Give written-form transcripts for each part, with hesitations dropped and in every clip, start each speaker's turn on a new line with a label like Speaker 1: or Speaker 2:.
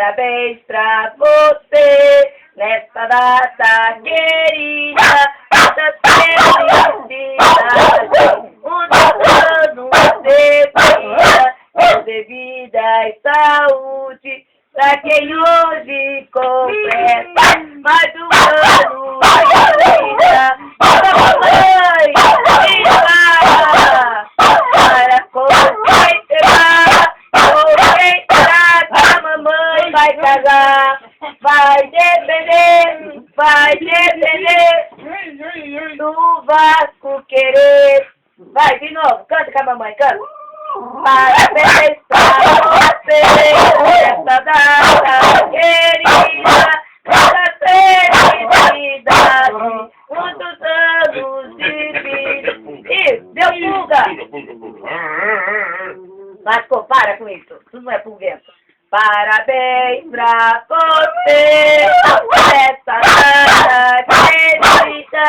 Speaker 1: Parabéns pra você, nessa data querida, muita felicidade, muitos anos de vida, de vida e saúde, pra quem hoje completa mais um ano de vida. Mamãe, viva! Para concentrar que a mamãe vai casar, vai defender do Vasco querer. Vai, de novo, canta com a mamãe, canta. Parabéns pra você, essa data querida, muita felicidade, muitos anos de vida. Ih, deu pulga! Vasco, para com isso, isso não é pulguento. Parabéns pra você, essa data querida,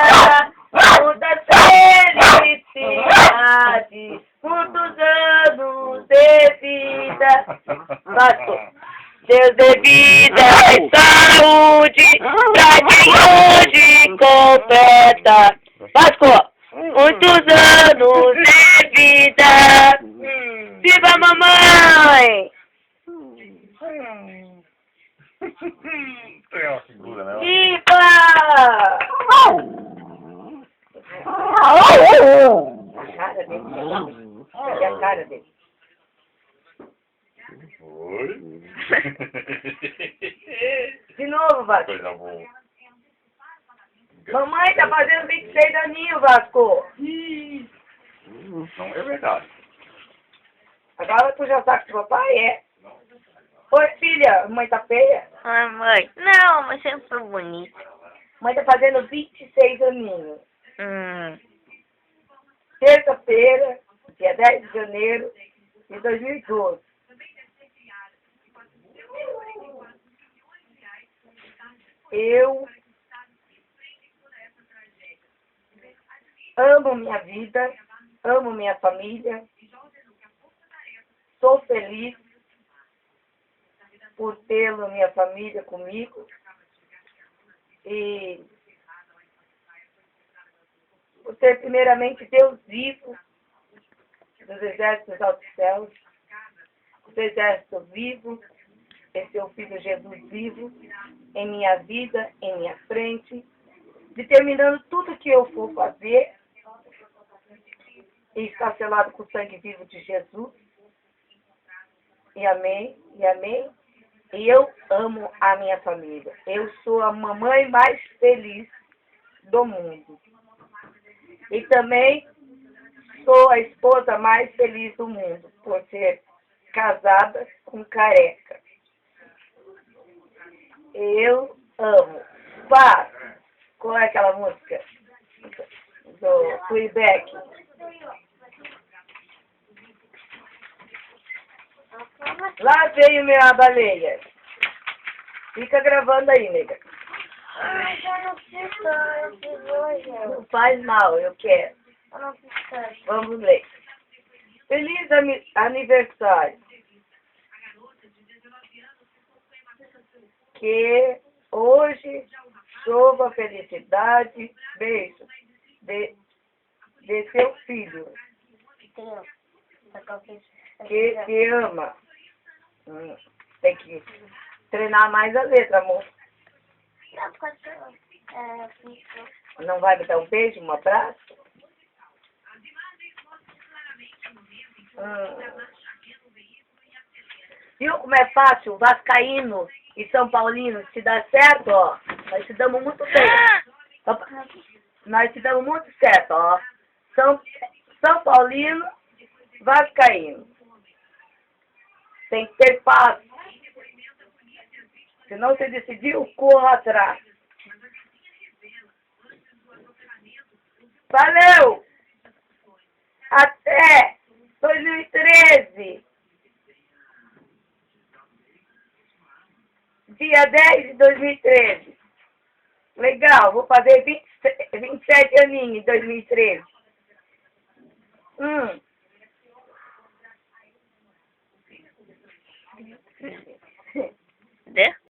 Speaker 1: muita felicidade, muitos anos de vida. Vasco, Deus dê vida e saúde, pra quem hoje completa. Vasco, muitos anos de vida. Viva a mamãe!
Speaker 2: Tem uma figura, né?
Speaker 1: Viva! A cara dele. Olha a cara dele.
Speaker 2: Oi?
Speaker 1: De novo, Vasco.
Speaker 2: Coisa boa.
Speaker 1: Mamãe tá fazendo 26 aninhos, Vasco.
Speaker 2: Não é verdade.
Speaker 1: Agora tu já sabe que o papai é. Oi, filha, mãe tá feia?
Speaker 3: Ai, mãe. Não, mas sempre foi bonita.
Speaker 1: Mãe tá fazendo 26 aninhos.
Speaker 3: Hum.
Speaker 1: Terça-feira, dia 10 de janeiro de 2012. Eu amo minha vida, amo minha família, sou feliz por tê-lo, minha família, comigo e por ter primeiramente Deus vivo dos exércitos altos céus, o seu exército vivo, esse seu Filho Jesus vivo em minha vida, em minha frente, determinando tudo que eu for fazer e está selado com o sangue vivo de Jesus. E amém, e amém. E eu amo a minha família. Eu sou a mamãe mais feliz do mundo. E também sou a esposa mais feliz do mundo, por ser casada com careca. Eu amo. Pá! Qual é aquela música? Do Fleabag. Lá veio minha baleia. Fica gravando aí, nega.
Speaker 3: Ai, eu não preciso, eu preciso hoje.
Speaker 1: Não faz mal, eu quero.
Speaker 3: Eu não preciso.
Speaker 1: Vamos ler. Feliz aniversário. Que hoje chova felicidade, beijo de seu filho, que te ama. Tem que treinar mais a letra, amor.
Speaker 3: Não, pode ser.
Speaker 1: Não vai me dar um beijo, um abraço? Viu como é fácil? Vascaíno e São Paulino se dá certo, ó. Nós se damos muito bem. Nós se damos muito certo, ó. São Paulino, Vascaíno. Tem que ter paz. Se não se decidiu, corra atrás. Valeu! Até 2013! Dia 10 de 2013. Legal, vou fazer 27 aninhos em 2013.
Speaker 3: Dê?